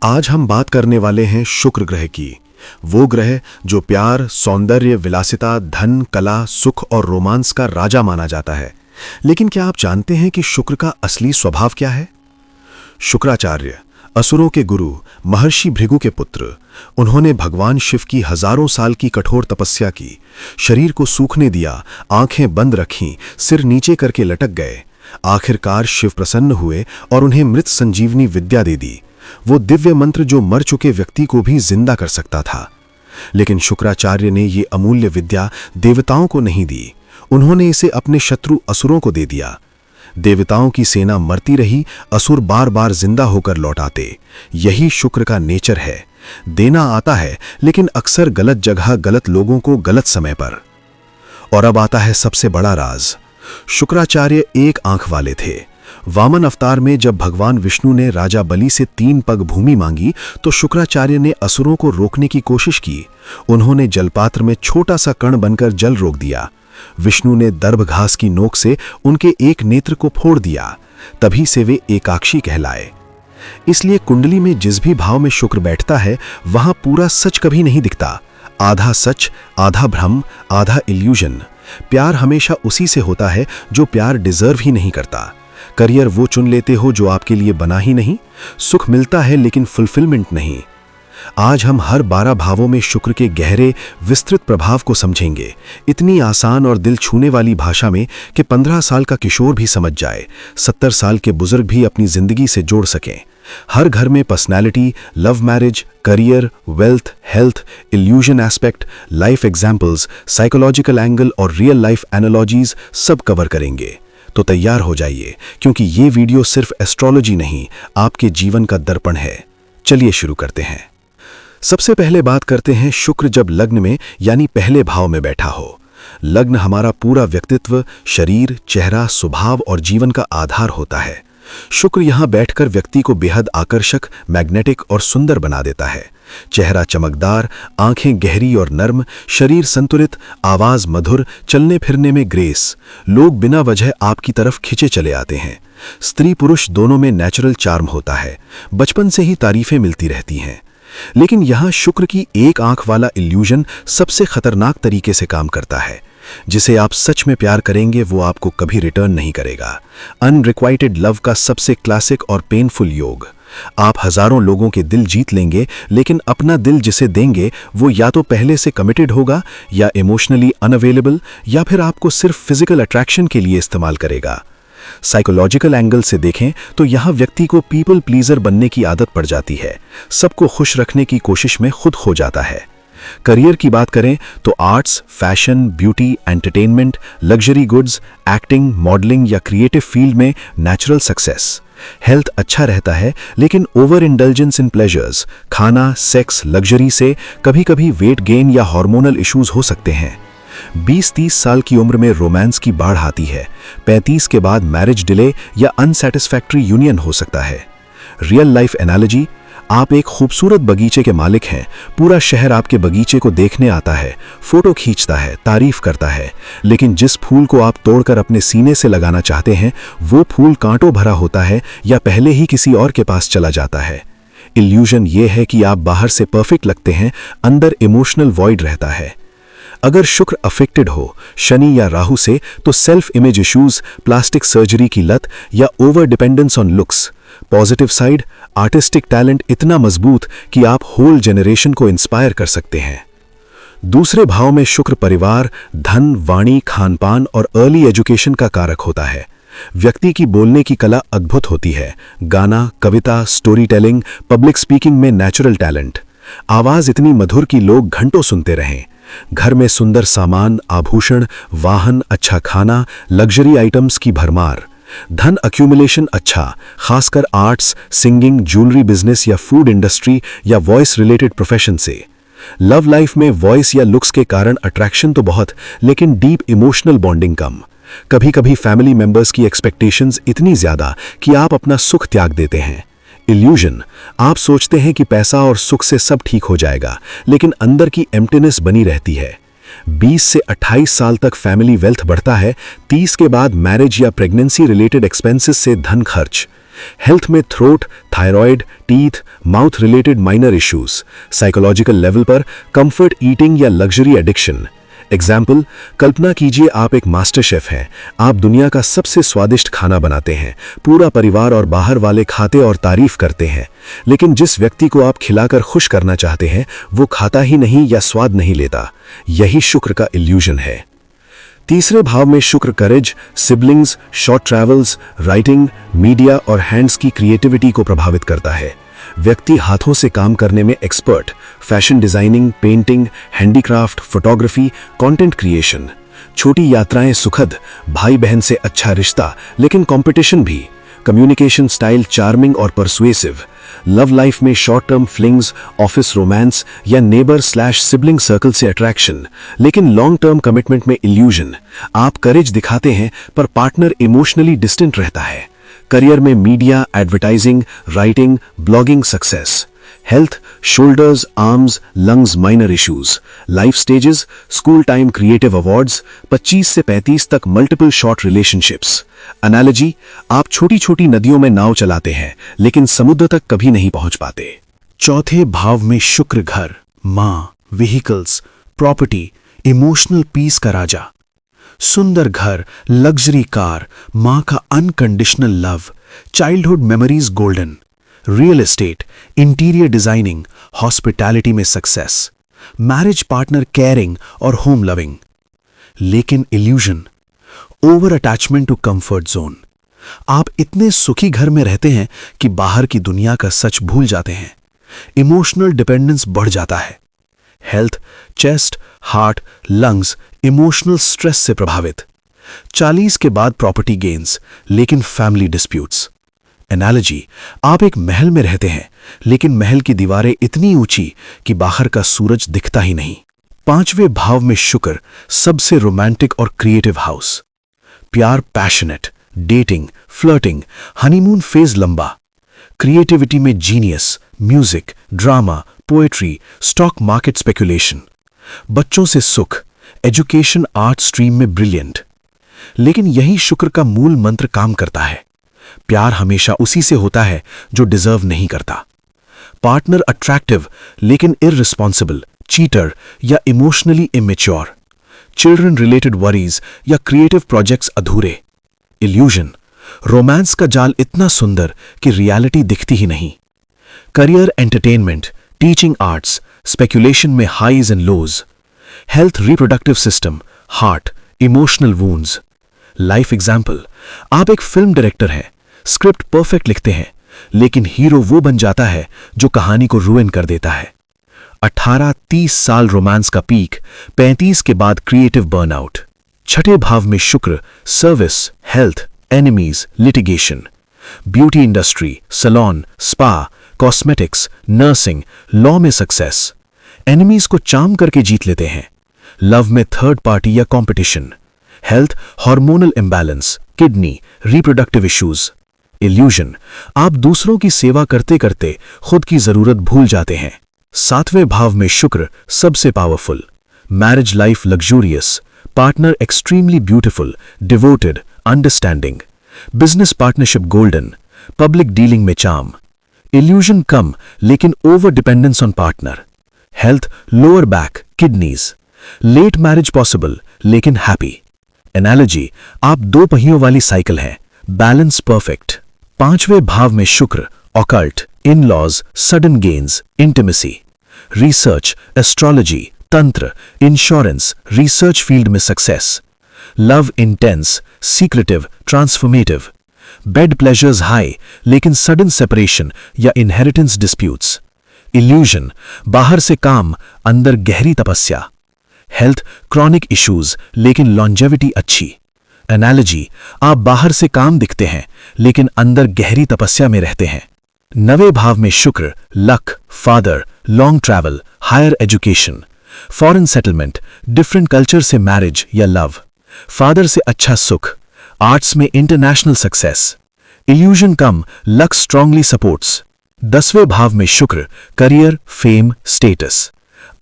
आज हम बात करने वाले हैं शुक्र ग्रह की। वो ग्रह जो प्यार, सौंदर्य, विलासिता, धन, कला, सुख और रोमांस का राजा माना जाता है। लेकिन क्या आप जानते हैं कि शुक्र का असली स्वभाव क्या है? शुक्राचार्य असुरों के गुरु, महर्षि भृगु के पुत्र। उन्होंने भगवान शिव की हजारों साल की कठोर तपस्या की, शरीर को सूखने दिया, आंखें बंद रखीं, सिर नीचे करके लटक गए। आखिरकार शिव प्रसन्न हुए और उन्हें मृत संजीवनी विद्या दे दी, वो दिव्य मंत्र जो मर चुके व्यक्ति को भी जिंदा कर सकता था। लेकिन शुक्राचार्य ने ये अमूल्य विद्या देवताओं को नहीं दी, उन्होंने इसे अपने शत्रु असुरों को दे दिया। देवताओं की सेना मरती रही, असुर बार बार जिंदा होकर लौट आते। यही शुक्र का नेचर है, देना आता है लेकिन अक्सर गलत जगह, गलत लोगों को, गलत समय पर। और अब आता है सबसे बड़ा राज। शुक्राचार्य एक आंख वाले थे। वामन अवतार में जब भगवान विष्णु ने राजा बलि से 3 पग भूमि मांगी तो शुक्राचार्य ने असुरों को रोकने की कोशिश की। उन्होंने जलपात्र में छोटा सा कण बनकर जल रोक दिया। विष्णु ने दर्भ घास की नोक से उनके एक नेत्र को फोड़ दिया। तभी से वे एकाक्षी कहलाए। इसलिए कुंडली में जिस भी भाव में शुक्र बैठता है वहां पूरा सच कभी नहीं दिखता। आधा सच, आधा भ्रम, आधा इल्यूजन। प्यार हमेशा उसी से होता है जो प्यार डिजर्व ही नहीं करता। करियर वो चुन लेते हो जो आपके लिए बना ही नहीं। सुख मिलता है लेकिन फुलफिलमेंट नहीं। आज हम हर 12 भावों में शुक्र के गहरे विस्तृत प्रभाव को समझेंगे, इतनी आसान और दिल छूने वाली भाषा में कि 15 साल का किशोर भी समझ जाए, 70 साल के बुजुर्ग भी अपनी जिंदगी से जोड़ सकें। हर घर में personality, love marriage, career, wealth, health, illusion aspect, life examples, psychological angle और रियल लाइफ एनालॉजीज सब कवर करेंगे। तो तैयार हो जाइए, क्योंकि ये वीडियो सिर्फ एस्ट्रोलॉजी नहीं, आपके जीवन का दर्पण है। चलिए शुरू करते हैं। सबसे पहले बात करते हैं शुक्र जब लग्न में यानी पहले भाव में बैठा हो। लग्न हमारा पूरा व्यक्तित्व, शरीर, चेहरा, स्वभाव और जीवन का आधार होता है। शुक्र यहां बैठकर व्यक्ति को बेहद आकर्षक, मैग्नेटिक और सुंदर बना देता है। चेहरा चमकदार, आंखें गहरी और नर्म, शरीर संतुलित, आवाज मधुर, चलने फिरने में ग्रेस। लोग बिना वजह आपकी तरफ खिंचे चले आते हैं। स्त्री पुरुष दोनों में नेचुरल चार्म होता है, बचपन से ही तारीफें मिलती रहती हैं। लेकिन यहां शुक्र की एक आंख वाला इल्यूजन सबसे खतरनाक तरीके से काम करता है। जिसे आप सच में प्यार करेंगे वो आपको कभी रिटर्न नहीं करेगा। अनरिक्वाइटेड लव का सबसे क्लासिक और पेनफुल योग। आप हजारों लोगों के दिल जीत लेंगे लेकिन अपना दिल जिसे देंगे वो या तो पहले से कमिटेड होगा, या इमोशनली अनअवेलेबल, या फिर आपको सिर्फ फिजिकल अट्रैक्शन के लिए इस्तेमाल करेगा। साइकोलॉजिकल एंगल से देखें तो यहां व्यक्ति को पीपल प्लीजर बनने की आदत पड़ जाती है, सबको खुश रखने की कोशिश में खुद खो जाता है। करियर की बात करें तो arts, fashion, beauty, entertainment, luxury goods, acting, modelling या क्रिएटिव फील्ड में नेचुरल सक्सेस। हेल्थ अच्छा रहता है लेकिन ओवर इंडल्जेंस इन प्लेजर्स, खाना, सेक्स, लग्जरी से कभी-कभी वेट गेन या हार्मोनल इश्यूज हो सकते हैं। 20-30 साल की उम्र में रोमांस की बाढ़ आती है। 35 के बाद मैरिज डिले या अनसैटिस्फैक्ट्री यूनियन हो सकता है। रियल लाइफ एनालॉजी, आप एक खूबसूरत बगीचे के मालिक हैं, पूरा शहर आपके बगीचे को देखने आता है, फोटो खींचता है, तारीफ करता है, लेकिन जिस फूल को आप तोड़कर अपने सीने से लगाना चाहते हैं वो फूल कांटों भरा होता है या पहले ही किसी और के पास चला जाता है। इल्यूजन ये है कि आप बाहर से परफेक्ट लगते हैं, अंदर इमोशनल वॉइड रहता है। अगर शुक्र अफेक्टेड हो शनि या राहु से तो self image issues, plastic surgery की लत या over dependence on looks. Positive side, artistic talent इतना मजबूत कि आप होल जनरेशन को इंस्पायर कर सकते हैं। दूसरे भाव में शुक्र परिवार, धन, वाणी, खानपान और अर्ली एजुकेशन का कारक होता है। व्यक्ति की बोलने की कला अद्भुत होती है। गाना, कविता, स्टोरी टेलिंग, पब्लिक स्पीकिंग में नेचुरल टैलेंट। आवाज इतनी मधुर कि लोग घंटों सुनते रहें। घर में सुंदर सामान, आभूषण, वाहन, अच्छा खाना, लग्जरी आइटम्स की भरमार। धन अक्यूमुलेशन अच्छा, खासकर आर्ट्स, सिंगिंग, ज्वेलरी बिजनेस या फूड इंडस्ट्री या वॉइस रिलेटेड प्रोफेशन से। लव लाइफ में वॉइस या लुक्स के कारण अट्रैक्शन तो बहुत, लेकिन डीप इमोशनल बॉन्डिंग कम। कभी कभी फैमिली मेंबर्स की एक्सपेक्टेशंस इतनी ज्यादा कि आप अपना सुख त्याग देते हैं। इल्यूजन, आप सोचते हैं कि पैसा और सुख से सब ठीक हो जाएगा, लेकिन अंदर की एम्प्टीनेस बनी रहती है। 20 से 28 साल तक फैमिली वेल्थ बढ़ता है, 30 के बाद मैरिज या प्रेगनेंसी रिलेटेड एक्सपेंसेस से धन खर्च। हेल्थ में throat, thyroid, teeth, mouth related minor issues, psychological level पर कंफर्ट ईटिंग या लग्जरी एडिक्शन। एग्जाम्पल, कल्पना कीजिए आप एक मास्टर शेफ हैं, आप दुनिया का सबसे स्वादिष्ट खाना बनाते हैं, पूरा परिवार और बाहर वाले खाते और तारीफ करते हैं, लेकिन जिस व्यक्ति को आप खिलाकर खुश करना चाहते हैं वो खाता ही नहीं या स्वाद नहीं लेता। यही शुक्र का इल्यूजन है। तीसरे भाव में शुक्र courage, siblings, short travels, writing, media और हैंड्स की क्रिएटिविटी को प्रभावित करता है। व्यक्ति हाथों से काम करने में expert, fashion designing, painting, handicraft, photography, content creation. छोटी यात्राएं सुखद, भाई बहन से अच्छा रिश्ता लेकिन कंपटीशन भी। कम्युनिकेशन स्टाइल चार्मिंग और परसुएसिव। लव लाइफ में short term flings, office romance या नेबर स्लैश सिबलिंग सर्कल से अट्रैक्शन, लेकिन लॉन्ग टर्म कमिटमेंट में इल्यूजन। आप करेज दिखाते हैं पर पार्टनर इमोशनली डिस्टेंट रहता है। करियर में media, advertising, writing, blogging success. Health, shoulders, arms, lungs minor issues. Life stages, school time creative awards, 25 से 35 तक मल्टीपल शॉर्ट रिलेशनशिप्स। एनालॉजी, आप छोटी छोटी नदियों में नाव चलाते हैं लेकिन समुद्र तक कभी नहीं पहुंच पाते। चौथे भाव में शुक्र घर, मां, व्हीकल्स, प्रॉपर्टी, इमोशनल पीस का राजा। सुंदर घर, लग्जरी कार, मां का unconditional love, childhood memories golden. Real estate, interior designing, hospitality में सक्सेस। मैरिज पार्टनर केयरिंग और होम लविंग। लेकिन illusion, over attachment to comfort zone. आप इतने सुखी घर में रहते हैं कि बाहर की दुनिया का सच भूल जाते हैं। इमोशनल डिपेंडेंस बढ़ जाता है। Health, chest, heart, lungs emotional stress से प्रभावित। 40 के बाद प्रॉपर्टी गेन्स लेकिन फैमिली डिस्प्यूट्स। एनालॉजी, आप एक महल में रहते हैं लेकिन महल की दीवारें इतनी ऊंची कि बाहर का सूरज दिखता ही नहीं। पांचवें भाव में शुक्र, सबसे रोमांटिक और क्रिएटिव हाउस। प्यार passionate, dating, flirting, honeymoon phase लंबा। क्रिएटिविटी में genius, music, drama, poetry, stock market speculation. बच्चों से सुख, एजुकेशन, आर्ट स्ट्रीम में ब्रिलियंट। लेकिन यही शुक्र का मूल मंत्र काम करता है। प्यार हमेशा उसी से होता है जो डिजर्व नहीं करता। पार्टनर अट्रैक्टिव लेकिन इररिस्पॉन्सिबल, चीटर या emotionally immature. Children related worries या क्रिएटिव प्रोजेक्ट्स अधूरे। इल्यूजन, रोमांस का जाल इतना सुंदर कि रियलिटी दिखती ही नहीं। Career, entertainment, teaching arts, speculation में highs and lows. Health, reproductive system, heart, emotional wounds. Life example, आप एक फिल्म डायरेक्टर हैं, स्क्रिप्ट परफेक्ट लिखते हैं लेकिन हीरो वो बन जाता है जो कहानी को रुइन कर देता है। 18-30 साल रोमांस का पीक, 35 के बाद क्रिएटिव बर्नआउट। छठे भाव में शुक्र, service, health, enemies, litigation. Beauty industry, salon, spa, cosmetics, nursing, law में सक्सेस। एनिमीज को चार्म करके जीत लेते हैं। लव में थर्ड पार्टी या competition. Health, hormonal imbalance, kidney, reproductive issues. Illusion, आप दूसरों की सेवा करते करते खुद की जरूरत भूल जाते हैं। सातवें भाव में शुक्र, सबसे powerful. Marriage life luxurious, partner extremely beautiful, devoted, understanding. Business partnership golden, public dealing में चार्म। इल्यूजन कम लेकिन over dependence on partner. Health, lower back, kidneys. Late marriage possible लेकिन हैप्पी। एनालॉजी, आप 2 पहियों वाली साइकिल हैं, बैलेंस परफेक्ट। पांचवें भाव में शुक्र, occult, in laws, sudden gains, intimacy. Research, astrology, tantra, insurance, research field में success. Love intense, secretive, transformative. Bed pleasures high लेकिन सडन सेपरेशन या इनहेरिटेंस डिस्प्यूट्स। इल्यूजन, बाहर से काम, अंदर गहरी तपस्या। हेल्थ, क्रॉनिक इश्यूज लेकिन लॉन्जेविटी अच्छी। एनालॉजी, आप बाहर से काम दिखते हैं लेकिन अंदर गहरी तपस्या में रहते हैं। 9वें भाव में शुक्र, luck, father, long travel, higher education. Foreign settlement, different culture से मैरिज या लव। फादर से अच्छा सुख। आर्ट्स में इंटरनेशनल सक्सेस। इल्यूजन कम, लक स्ट्रांगली सपोर्ट्स। 10वें भाव में शुक्र, career, fame, status.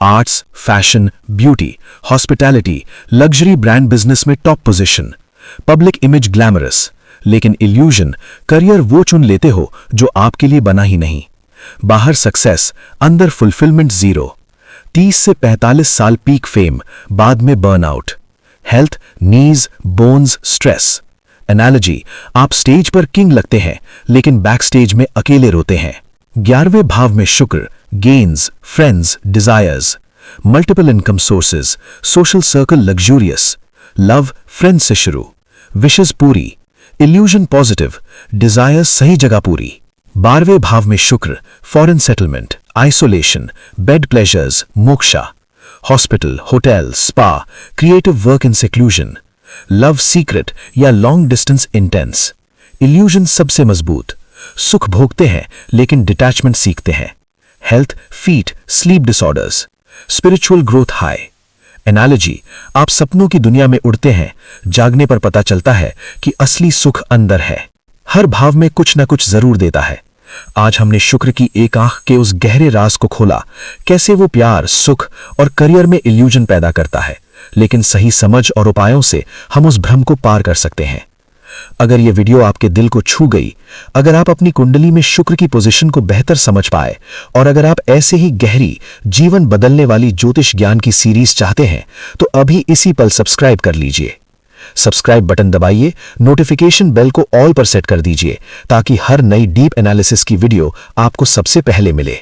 Arts, fashion, beauty, hospitality, luxury brand business में top position. Public image glamorous. लेकिन इल्यूजन, करियर वो चुन लेते हो जो आपके लिए बना ही नहीं। बाहर सक्सेस, अंदर फुलफिलमेंट जीरो। 30 से 45 साल पीक फेम, बाद में बर्नआउट। हेल्थ, नीज, बोन्स, स्ट्रेस। एनालॉजी, आप स्टेज पर किंग लगते हैं लेकिन बैक स्टेज में अकेले रोते हैं। 11वें भाव में शुक्र, gains, friends, desires. Multiple income sources, social circle luxurious. Love, friends से शुरू, विशेस पूरी। इल्यूजन पॉजिटिव, डिजायर्स सही जगह पूरी। 12वें भाव में शुक्र, foreign settlement, isolation, bed pleasures, moksha. Hospital, hotel, spa, creative work in seclusion. Love secret या लॉन्ग डिस्टेंस इंटेंस। इल्यूजन सबसे मजबूत, सुख भोगते हैं लेकिन डिटैचमेंट सीखते हैं। Health, feet, sleep disorders. Spiritual growth high. Analogy, आप सपनों की दुनिया में उड़ते हैं, जागने पर पता चलता है कि असली सुख अंदर है। हर भाव में कुछ न कुछ जरूर देता है। आज हमने शुक्र की एक आंख के उस गहरे राज को खोला, कैसे वो प्यार, सुख और करियर में इल्यूजन पैदा करता है, लेकिन सही समझ और उपायों से हम उस भ्रम को पार कर सकते हैं। अगर ये वीडियो आपके दिल को छू गई, अगर आप अपनी कुंडली में शुक्र की पोजीशन को बेहतर समझ पाए और अगर आप ऐसे ही गहरी, जीवन बदलने वाली ज्योतिष ज्ञान की सीरीज चाहते हैं तो अभी इसी पल सब्सक्राइब कर लीजिए। सब्सक्राइब बटन दबाइए, नोटिफिकेशन बेल को ऑल पर सेट कर दीजिए ताकि हर नई डीप एनालिसिस की वीडियो आपको सबसे पहले मिले।